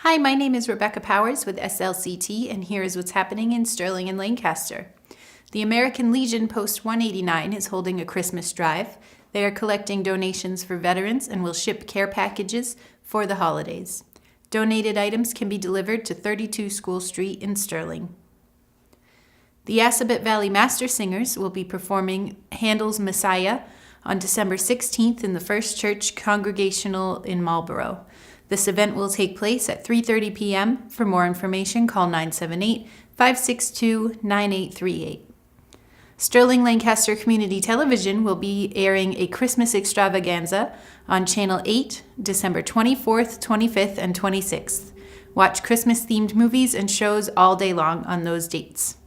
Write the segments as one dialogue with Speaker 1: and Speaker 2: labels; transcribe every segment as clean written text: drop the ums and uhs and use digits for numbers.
Speaker 1: Hi, my name is Rebecca Powers with SLCT, and here is what's happening in Sterling and Lancaster. The American Legion Post 189 is holding a Christmas drive. They are collecting donations for veterans and will ship care packages for the holidays. Donated items can be delivered to 32 School Street in Sterling. The Assabet Valley Master Singers will be performing Handels Messiah on December 16th in the First Church Congregational in Marlborough. This event will take place at 3:30 p.m. For more information, call 978-562-9838. Sterling-Lancaster Community Television will be airing a Christmas extravaganza on Channel 8, December 24th, 25th, and 26th. Watch Christmas-themed movies and shows all day long on those dates.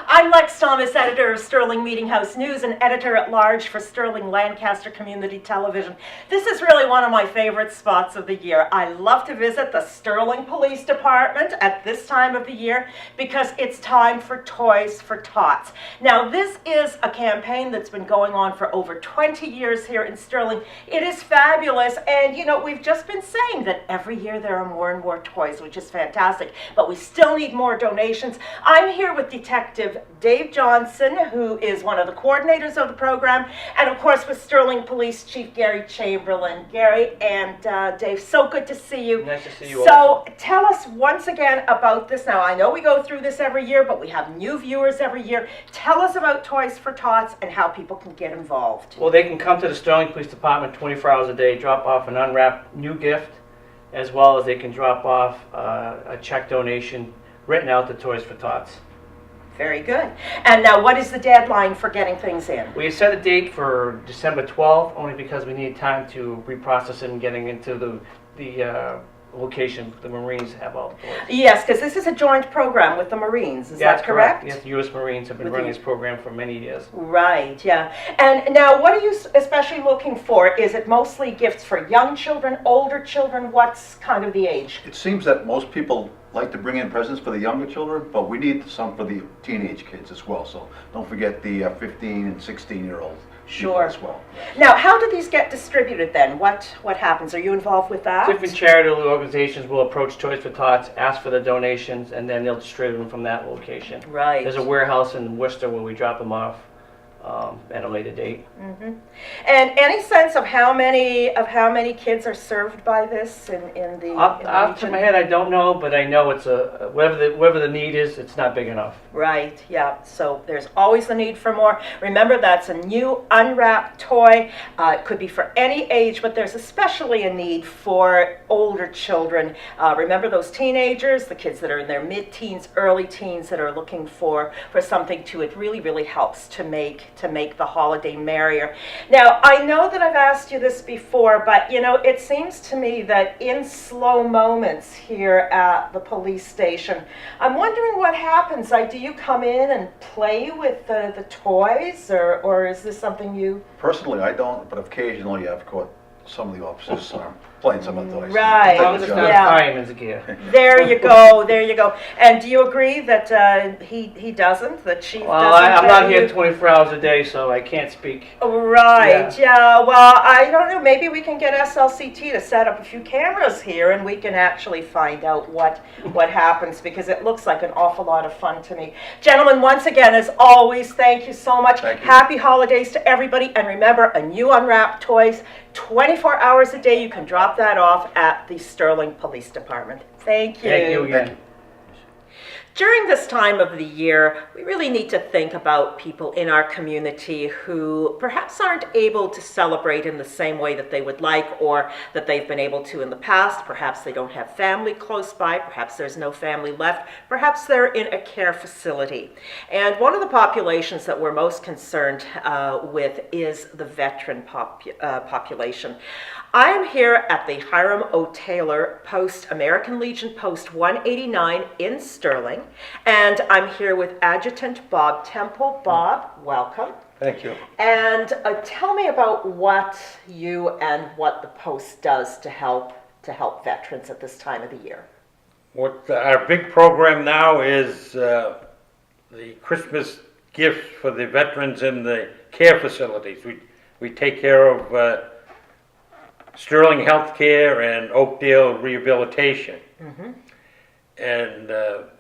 Speaker 2: I'm Lex Thomas, editor of Sterling Meeting House News and editor-at-large for Sterling-Lancaster Community Television. This is really one of my favorite spots of the year. I love to visit the Sterling Police Department at this time of the year because it's time for Toys for Tots. Now, this is a campaign that's been going on for over 20 years here in Sterling. It is fabulous, and we've just been saying that every year there are more and more toys, which is fantastic, but we still need more donations. I'm here with Detective Dave Johnson, who is one of the coordinators of the program, and of course with Sterling Police Chief Gary Chamberlain. Gary and Dave, so good to see you.
Speaker 3: Nice to see you
Speaker 2: So
Speaker 3: also.
Speaker 2: Tell us once again about this. Now, I know we go through this every year, but we have new viewers every year. Tell us about Toys for Tots and how people can get involved.
Speaker 3: Well, they can come to the Sterling Police Department 24 hours a day, drop off an unwrapped new gift, as well as they can drop off a check donation written out to Toys for Tots.
Speaker 2: Very good. And now, what is the deadline for getting things in?
Speaker 3: We set a date for December 12th, only because we need time to reprocess it and getting into the location the Marines have all the toys.
Speaker 2: Yes, because this is a joint program with the Marines. Is that correct?
Speaker 3: Yes, the U.S. Marines have been running this program for many years.
Speaker 2: Right, yeah. And now, what are you especially looking for? Is it mostly gifts for young children, older children? What's kind of the age?
Speaker 4: It seems that most people like to bring in presents for the younger children, but we need some for the teenage kids as well. So don't forget the 15 and 16-year-olds as well.
Speaker 2: Now, how do these get distributed then? What happens? Are you involved with that?
Speaker 3: Different charitable organizations will approach Toys for Tots, ask for the donations, and then they'll distribute them from that location.
Speaker 2: Right.
Speaker 3: There's a warehouse in Worcester where we drop them off at a later date.
Speaker 2: Mm-hmm. And any sense of how many kids are served by this in the
Speaker 3: Off the top of my head, I don't know, but I know it's whatever the need is, it's not big enough.
Speaker 2: Right, yeah, so there's always the need for more. Remember, that's a new unwrapped toy. It could be for any age, but there's especially a need for older children. Remember those teenagers, the kids that are in their mid-teens, early teens that are looking for something to, it really helps to make the holiday merrier. Now, I know that I've asked you this before, but it seems to me that in slow moments here at the police station, I'm wondering what happens. Do you come in and play with the toys, or is this something you...
Speaker 4: Personally, I don't, but occasionally I've caught some of the officers playing some of the toys.
Speaker 2: Right.
Speaker 3: As long as it's not
Speaker 2: Yeah.
Speaker 3: fireman's gear.
Speaker 2: There you go, there you go. And do you agree that he doesn't, the chief
Speaker 3: Well,
Speaker 2: doesn't?
Speaker 3: I'm not here 24 hours a day, so I can't speak.
Speaker 2: Right, yeah. Well, I don't know, maybe we can get SLCT to set up a few cameras here and we can actually find out what happens, because it looks like an awful lot of fun to me. Gentlemen, once again, as always, thank you so much.
Speaker 4: Thank you.
Speaker 2: Happy holidays to everybody, and remember, a new unwrapped toys, 24 hours a day. You can drop that off at the Sterling Police Department. Thank you.
Speaker 3: Thank you again.
Speaker 2: During this time of the year, we really need to think about people in our community who perhaps aren't able to celebrate in the same way that they would like, or that they've been able to in the past. Perhaps they don't have family close by, perhaps there's no family left, perhaps they're in a care facility. And one of the populations that we're most concerned with is the veteran population. I am here at the Hiram O. Taylor American Legion Post 189 in Sterling, and I'm here with Adjutant Bob Temple. Bob, welcome.
Speaker 5: Thank you.
Speaker 2: And tell me about what you and what the post does to help veterans at this time of the year.
Speaker 5: What our big program now is the Christmas gifts for the veterans in the care facilities. We take care of Sterling Healthcare and Oakdale Rehabilitation. And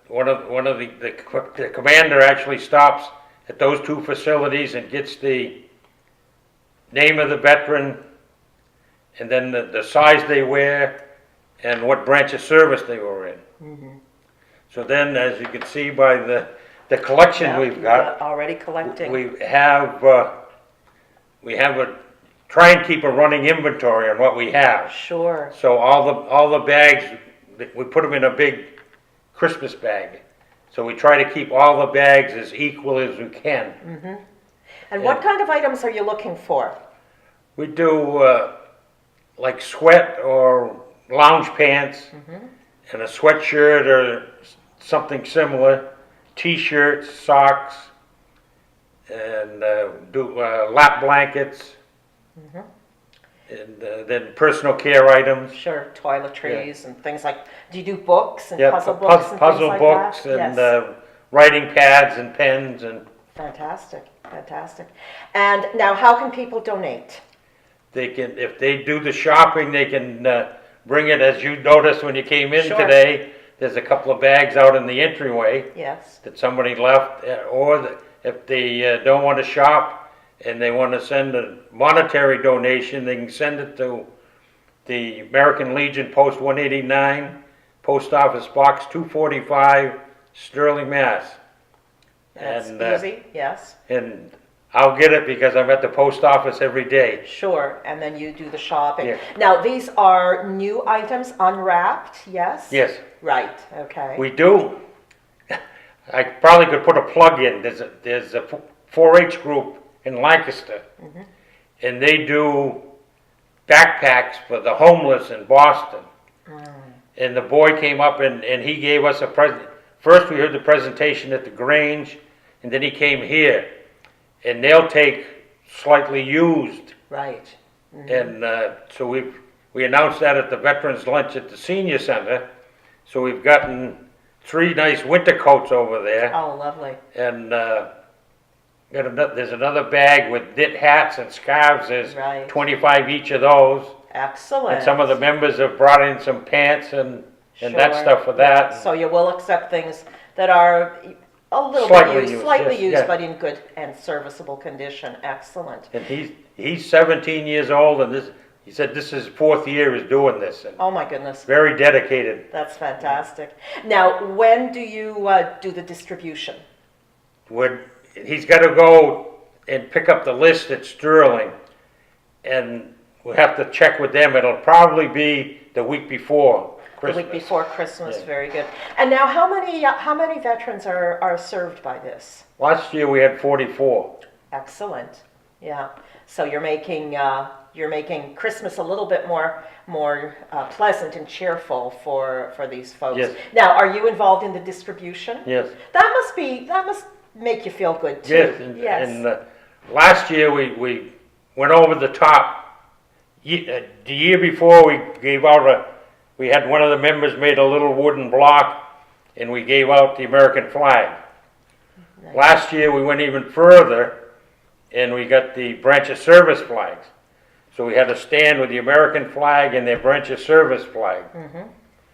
Speaker 5: one of the commander actually stops at those two facilities and gets the name of the veteran, and then the size they wear, and what branch of service they were in. So then, as you can see by the collection
Speaker 2: Yeah,
Speaker 5: we've got,
Speaker 2: already collecting.
Speaker 5: we have try and keep a running inventory on what we have.
Speaker 2: Sure.
Speaker 5: So all the bags, we put them in a big Christmas bag. So we try to keep all the bags as equal as we can.
Speaker 2: And what kind of items are you looking for?
Speaker 5: We do like sweat or lounge pants and a sweatshirt or something similar, t-shirts, socks, and do lap blankets, and then personal care items.
Speaker 2: Sure, toiletries and things like. Do you do books and
Speaker 5: Yeah,
Speaker 2: puzzle books and
Speaker 5: puzzle
Speaker 2: things
Speaker 5: books
Speaker 2: like that?
Speaker 5: and
Speaker 2: Yes.
Speaker 5: writing pads and pens and.
Speaker 2: Fantastic, fantastic. And now, how can people donate?
Speaker 5: They can, if they do the shopping, they can bring it, as you noticed when you came in
Speaker 2: Sure.
Speaker 5: today. There's a couple of bags out in the entryway
Speaker 2: Yes.
Speaker 5: that somebody left, if they don't want to shop and they want to send a monetary donation, they can send it to the American Legion Post 189, Post Office Box 245, Sterling, Mass.
Speaker 2: That's
Speaker 5: And,
Speaker 2: easy, yes.
Speaker 5: And I'll get it because I'm at the post office every day.
Speaker 2: Sure, and then you do the shopping.
Speaker 5: Yeah.
Speaker 2: Now, these are new items, unwrapped, yes?
Speaker 5: Yes.
Speaker 2: Right, okay.
Speaker 5: We do. I probably could put a plug in. There's a 4-H group in Lancaster, and they do backpacks for the homeless in Boston. And the boy came up and he gave us a present. First, we heard the presentation at the Grange, and then he came here, and they'll take slightly used.
Speaker 2: Right.
Speaker 5: And so we announced that at the Veterans Lunch at the Senior Center. So we've gotten 3 nice winter coats over there.
Speaker 2: Oh, lovely.
Speaker 5: And there's another bag with knit hats and scarves. There's
Speaker 2: Right.
Speaker 5: 25 each of those.
Speaker 2: Excellent.
Speaker 5: And some of the members have brought in some pants and that
Speaker 2: Sure.
Speaker 5: stuff for that.
Speaker 2: So you will accept things that are a little
Speaker 5: Slightly
Speaker 2: bit used,
Speaker 5: used,
Speaker 2: slightly
Speaker 5: yes,
Speaker 2: used,
Speaker 5: yeah.
Speaker 2: but in good and serviceable condition. Excellent.
Speaker 5: And he's 17 years old, and he said this is his 4th year he's doing this, and
Speaker 2: Oh my goodness,
Speaker 5: very dedicated.
Speaker 2: that's fantastic. Now, when do you do the distribution?
Speaker 5: He's got to go and pick up the list at Sterling, and we'll have to check with them. It'll probably be the week before Christmas.
Speaker 2: The week before Christmas.
Speaker 5: Yeah.
Speaker 2: Very good. And now, how many veterans are served by this?
Speaker 5: Last year we had 44.
Speaker 2: Excellent. Yeah. So you're making Christmas a little bit more pleasant and cheerful for these folks.
Speaker 5: Yes.
Speaker 2: Now, are you involved in the distribution?
Speaker 5: Yes.
Speaker 2: That must make you feel good too.
Speaker 5: Yes. And last year we went over the top. The year before we gave out we had one of the members made a little wooden block, and we gave out the American flag.
Speaker 2: Nice.
Speaker 5: Last year we went even further, and we got the branch of service flags. So we had a stand with the American flag and their branch of service flag.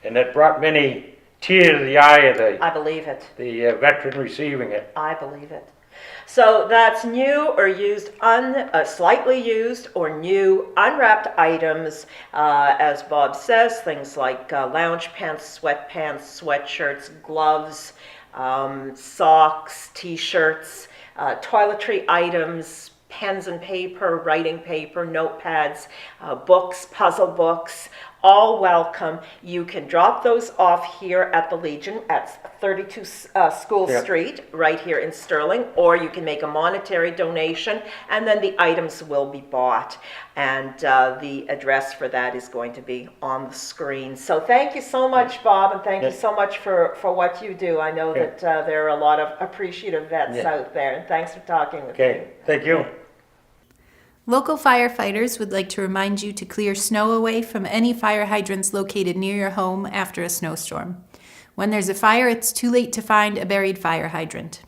Speaker 5: And that brought many tears to the eye of
Speaker 2: I believe it.
Speaker 5: the veteran receiving it.
Speaker 2: I believe it. So that's new or used, slightly used or new unwrapped items, as Bob says, things like lounge pants, sweatpants, sweatshirts, gloves, socks, t-shirts, toiletry items, pens and paper, writing paper, notepads, books, puzzle books, all welcome. You can drop those off here at the Legion at 32 School
Speaker 5: Yep.
Speaker 2: Street, right here in Sterling, or you can make a monetary donation, and then the items will be bought. And the address for that is going to be on the screen. So thank you so much, Bob, and thank you so much for what you do. I know that there are a lot of appreciative vets out there, and thanks for talking with me.
Speaker 5: Okay, thank you.
Speaker 1: Local firefighters would like to remind you to clear snow away from any fire hydrants located near your home after a snowstorm. When there's a fire, it's too late to find a buried fire hydrant.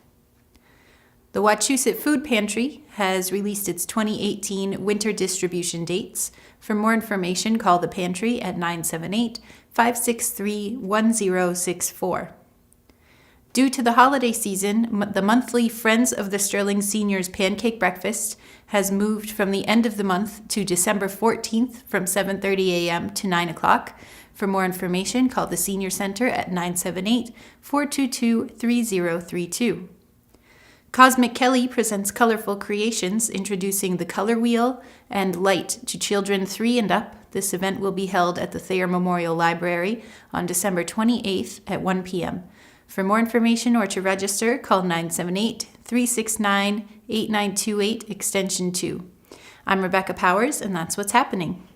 Speaker 1: The Wachusett Food Pantry has released its 2018 winter distribution dates. For more information, call the pantry at 978-563-1064. Due to the holiday season, the monthly Friends of the Sterling Seniors Pancake Breakfast has moved from the end of the month to December 14th from 7:30 a.m. to 9 o'clock. For more information, call the Senior Center at 978-422-3032. Cosmic Kelly presents colorful creations introducing the color wheel and light to children 3 and up. This event will be held at the Thayer Memorial Library on December 28th at 1 p.m. For more information or to register, call 978-369-8928 extension 2. I'm Rebecca Powers, and that's what's happening.